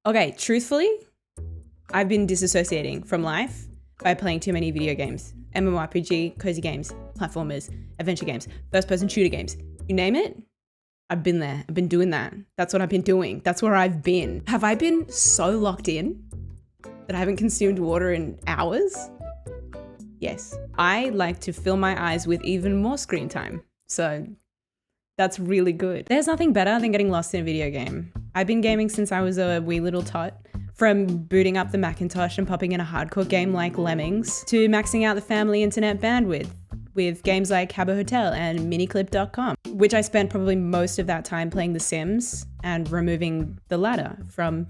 Okay, truthfully, I've been disassociating from life by playing too many video games. MMORPG, cozy games, platformers, adventure games, first-person shooter games. You name it, I've been there. I've been doing that. That's what I've been doing. That's where I've been. Have I been so locked in that I haven't consumed water in hours? Yes. I like to fill my eyes with even more screen time. So that's really good. There's nothing better than getting lost in a video game. I've been gaming since I was a wee little tot. From booting up the Macintosh and popping in a hardcore game like Lemmings, to maxing out the family internet bandwidth with games like Habbo Hotel and miniclip.com, which I spent probably most of that time playing The Sims and removing the ladder from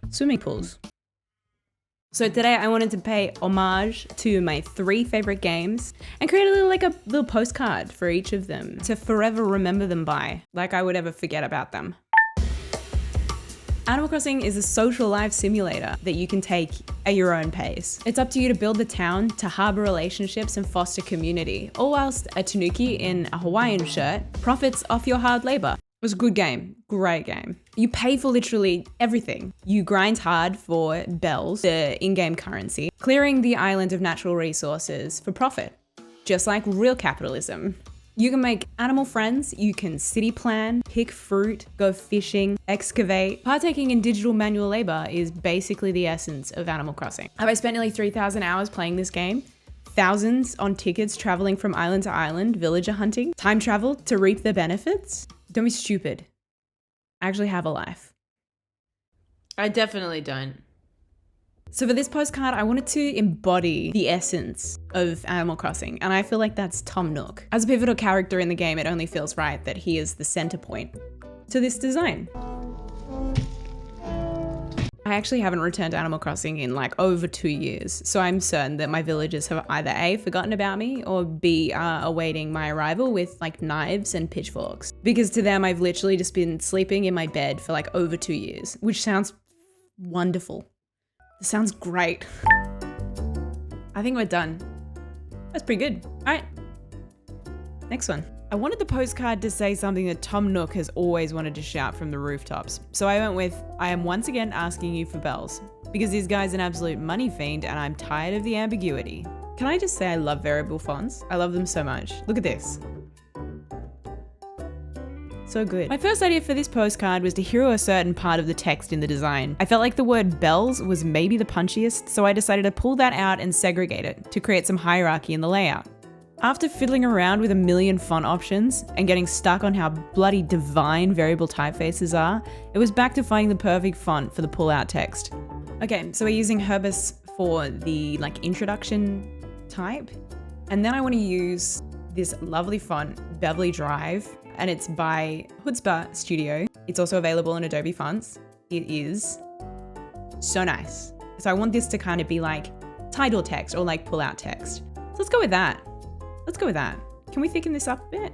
swimming pools. So today I wanted to pay homage to my 3 favorite games and create a little postcard for each of them to forever remember them by, like I would ever forget about them. Animal Crossing is a social life simulator that you can take at your own pace. It's up to you to build the town, to harbour relationships and foster community, all whilst a tanuki in a Hawaiian shirt profits off your hard labour. It was a good game, great game. You pay for literally everything. You grind hard for bells, the in-game currency, clearing the island of natural resources for profit, just like real capitalism. You can make animal friends, you can city plan, pick fruit, go fishing, excavate. Partaking in digital manual labor is basically the essence of Animal Crossing. Have I spent nearly 3,000 hours playing this game? Thousands on tickets traveling from island to island, villager hunting, time travel to reap the benefits? Don't be stupid. I actually have a life. I definitely don't. So for this postcard, I wanted to embody the essence of Animal Crossing, and I feel like that's Tom Nook. As a pivotal character in the game, it only feels right that he is the center point to this design. I actually haven't returned to Animal Crossing in like over 2 years, so I'm certain that my villagers have either A, forgotten about me, or B, are awaiting my arrival with like knives and pitchforks. Because to them, I've literally just been sleeping in my bed for like over 2 years, which sounds wonderful. This sounds great. I think we're done. That's pretty good. All right, next one. I wanted the postcard to say something that Tom Nook has always wanted to shout from the rooftops. So I went with, I am once again asking you for bells. Because this guy's an absolute money fiend and I'm tired of the ambiguity. Can I just say I love variable fonts? I love them so much. Look at this. So good. My first idea for this postcard was to hero a certain part of the text in the design. I felt like the word bells was maybe the punchiest, so I decided to pull that out and segregate it to create some hierarchy in the layout. After fiddling around with a million font options and getting stuck on how bloody divine variable typefaces are, it was back to finding the perfect font for the pull-out text. Okay, so we're using Herbis for the introduction type, and then I want to use this lovely font, Beverly Drive, and it's by Chutzpah Studio. It's also available in Adobe Fonts. It is so nice. So I want this to kind of be like title text or like pull out text. So let's go with that. Can we thicken this up a bit?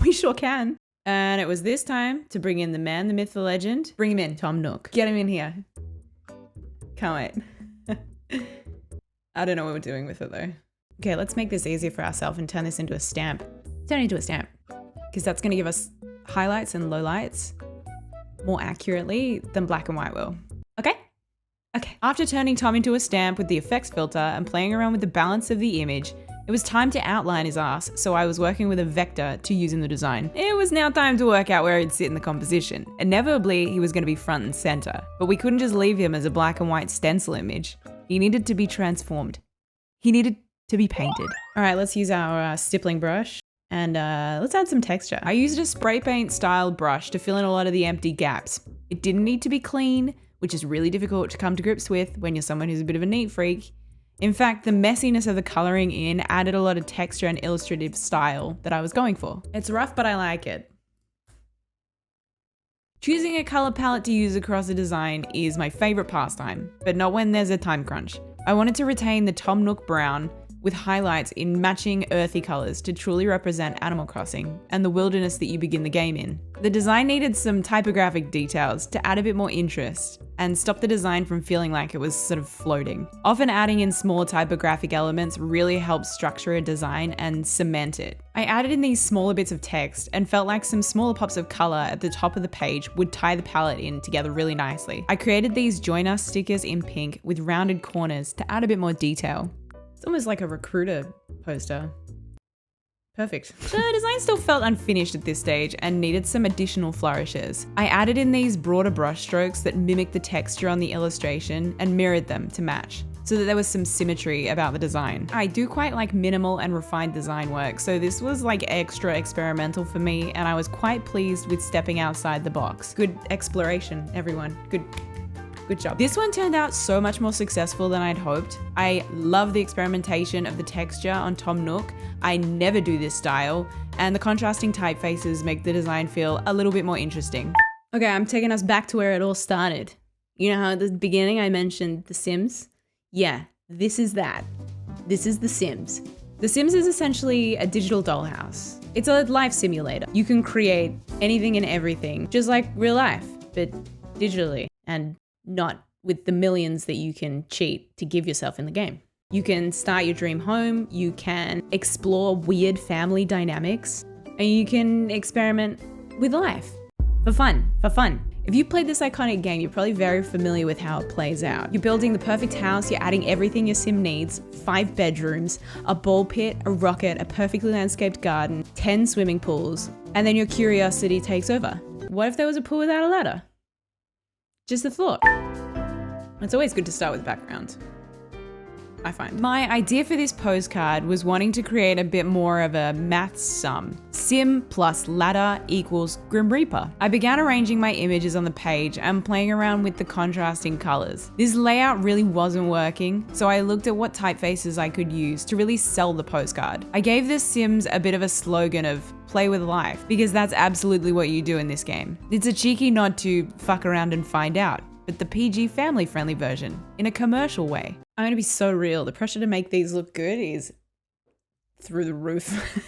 We sure can. And it was this time to bring in the man, the myth, the legend. Bring him in, Tom Nook. Get him in here. Can't wait. I don't know what we're doing with it though. Okay, let's make this easier for ourselves and turn this into a stamp. Turn it into a stamp. Because that's going to give us highlights and lowlights more accurately than black and white will. Okay? Okay. After turning Tom into a stamp with the effects filter and playing around with the balance of the image, it was time to outline his ass, so I was working with a vector to use in the design. It was now time to work out where he'd sit in the composition. Inevitably, he was going to be front and center, but we couldn't just leave him as a black and white stencil image. He needed to be transformed. He needed to be painted. All right, let's use our stippling brush. And let's add some texture. I used a spray paint style brush to fill in a lot of the empty gaps. It didn't need to be clean, which is really difficult to come to grips with when you're someone who's a bit of a neat freak. In fact, the messiness of the coloring in added a lot of texture and illustrative style that I was going for. It's rough, but I like it. Choosing a color palette to use across a design is my favorite pastime, but not when there's a time crunch. I wanted to retain the Tom Nook brown, with highlights in matching earthy colors to truly represent Animal Crossing and the wilderness that you begin the game in. The design needed some typographic details to add a bit more interest and stop the design from feeling like it was sort of floating. Often adding in small typographic elements really helps structure a design and cement it. I added in these smaller bits of text and felt like some smaller pops of color at the top of the page would tie the palette in together really nicely. I created these Join Us stickers in pink with rounded corners to add a bit more detail. It's almost like a recruiter poster. Perfect. The design still felt unfinished at this stage and needed some additional flourishes. I added in these broader brush strokes that mimicked the texture on the illustration and mirrored them to match, so that there was some symmetry about the design. I do quite like minimal and refined design work, so this was like extra experimental for me, and I was quite pleased with stepping outside the box. Good exploration, everyone. Good job. This one turned out so much more successful than I'd hoped. I love the experimentation of the texture on Tom Nook. I never do this style, and the contrasting typefaces make the design feel a little bit more interesting. Okay, I'm taking us back to where it all started. You know how at the beginning I mentioned The Sims? Yeah, this is that. This is The Sims. The Sims is essentially a digital dollhouse. It's a life simulator. You can create anything and everything, just like real life, but digitally, and not with the millions that you can cheat to give yourself in the game. You can start your dream home, you can explore weird family dynamics, and you can experiment with life for fun. If you played this iconic game, you're probably very familiar with how it plays out. You're building the perfect house, you're adding everything your sim needs, 5 bedrooms, a ball pit, a rocket, a perfectly landscaped garden, 10 swimming pools, and then your curiosity takes over. What if there was a pool without a ladder? Just a thought. It's always good to start with background, I find. My idea for this postcard was wanting to create a bit more of a maths sum. Sim plus ladder equals Grim Reaper. I began arranging my images on the page and playing around with the contrasting colors. This layout really wasn't working, so I looked at what typefaces I could use to really sell the postcard. I gave the Sims a bit of a slogan of play with life, because that's absolutely what you do in this game. It's a cheeky nod to fuck around and find out, but the PG family-friendly version, in a commercial way. I'm gonna be so real, the pressure to make these look good is through the roof.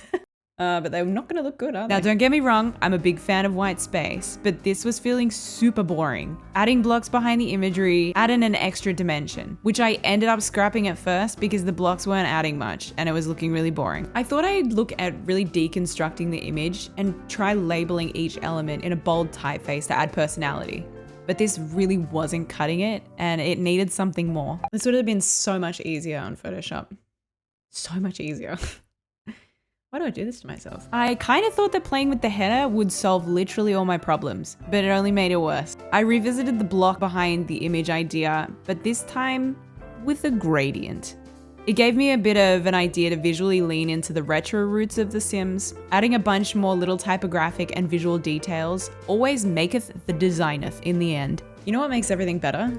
But they're not gonna look good, are they? Now don't get me wrong, I'm a big fan of white space, but this was feeling super boring. Adding blocks behind the imagery added an extra dimension, which I ended up scrapping at first because the blocks weren't adding much and it was looking really boring. I thought I'd look at really deconstructing the image and try labeling each element in a bold typeface to add personality. But this really wasn't cutting it and it needed something more. This would have been so much easier on Photoshop. So much easier. Why do I do this to myself? I kind of thought that playing with the header would solve literally all my problems, but it only made it worse. I revisited the block behind the image idea, but this time with a gradient. It gave me a bit of an idea to visually lean into the retro roots of The Sims. Adding a bunch more little typographic and visual details always maketh the designeth in the end. You know what makes everything better?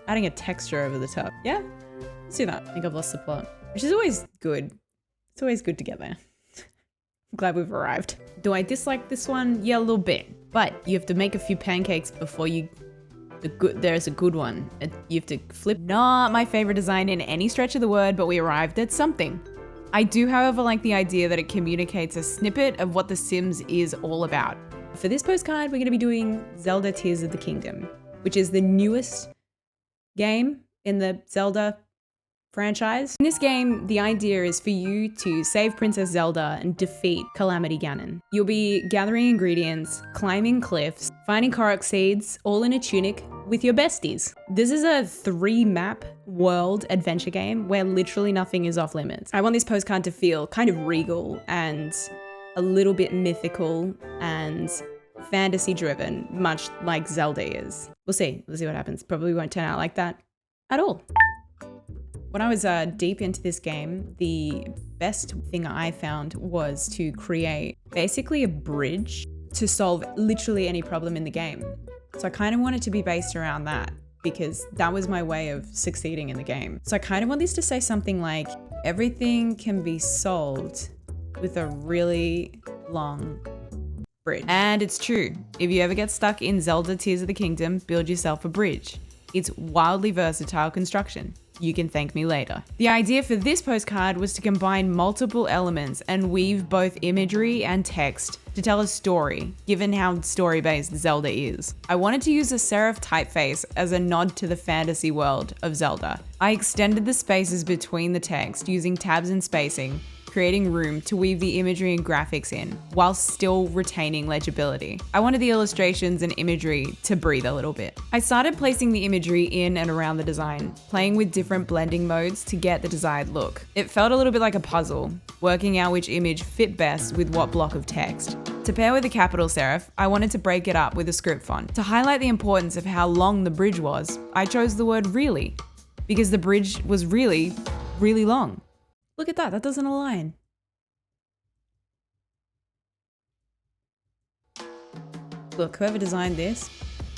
Adding a texture over the top. Yeah, let's do that. I think I've lost the plot, which is always good. It's always good to get there. I'm glad we've arrived. Do I dislike this one? Yeah, a little bit. But you have to make a few pancakes before there's a good one. You have to flip. Not my favorite design in any stretch of the word, but we arrived at something. I do, however, like the idea that it communicates a snippet of what The Sims is all about. For this postcard, we're going to be doing Zelda Tears of the Kingdom, which is the newest game in the Zelda franchise. In this game, the idea is for you to save Princess Zelda and defeat Calamity Ganon. You'll be gathering ingredients, climbing cliffs, finding Korok seeds, all in a tunic with your besties. This is a 3-map world adventure game where literally nothing is off limits. I want this postcard to feel kind of regal and a little bit mythical and fantasy driven, much like Zelda is. We'll see what happens. Probably won't turn out like that at all. When I was deep into this game, the best thing I found was to create basically a bridge to solve literally any problem in the game. So I kind of wanted to be based around that because that was my way of succeeding in the game. So I kind of want this to say something like, everything can be solved with a really long bridge. And it's true. If you ever get stuck in Zelda Tears of the Kingdom, build yourself a bridge. It's wildly versatile construction. You can thank me later. The idea for this postcard was to combine multiple elements and weave both imagery and text to tell a story, given how story-based Zelda is. I wanted to use a serif typeface as a nod to the fantasy world of Zelda. I extended the spaces between the text using tabs and spacing, creating room to weave the imagery and graphics in, while still retaining legibility. I wanted the illustrations and imagery to breathe a little bit. I started placing the imagery in and around the design, playing with different blending modes to get the desired look. It felt a little bit like a puzzle, working out which image fit best with what block of text. To pair with the capital serif, I wanted to break it up with a script font. To highlight the importance of how long the bridge was, I chose the word really, because the bridge was really, really long. Look at that, that doesn't align. Look, whoever designed this,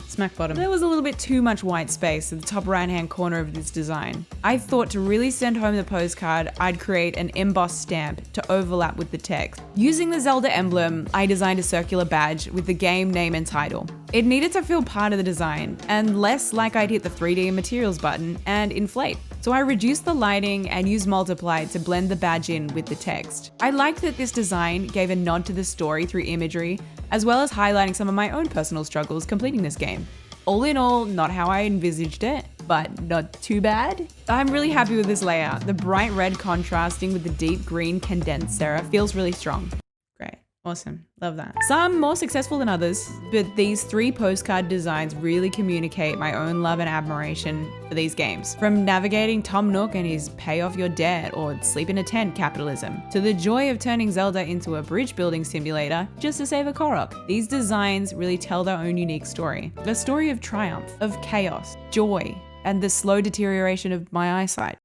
smack bottom. There was a little bit too much white space at the top right hand corner of this design. I thought to really send home the postcard, I'd create an embossed stamp to overlap with the text. Using the Zelda emblem, I designed a circular badge with the game name and title. It needed to feel part of the design, and less like I'd hit the 3D materials button and inflate. So I reduced the lighting and used multiply to blend the badge in with the text. I liked that this design gave a nod to the story through imagery, as well as highlighting some of my own personal struggles completing this game. All in all, not how I envisaged it, but not too bad. I'm really happy with this layout. The bright red contrasting with the deep green condensed serif feels really strong. Great, awesome, love that. Some more successful than others, but these 3 postcard designs really communicate my own love and admiration for these games. From navigating Tom Nook and his pay off your debt or sleep in a tent capitalism, to the joy of turning Zelda into a bridge building simulator just to save a Korok. These designs really tell their own unique story. A story of triumph, of chaos, joy, and the slow deterioration of my eyesight.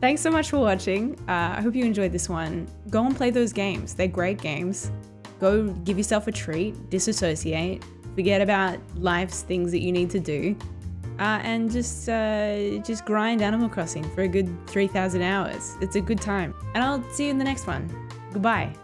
Thanks so much for watching. I hope you enjoyed this one. Go and play those games. They're great games. Go give yourself a treat, disassociate, forget about life's things that you need to do, and just grind Animal Crossing for a good 3,000 hours. It's a good time. And I'll see you in the next one. Goodbye.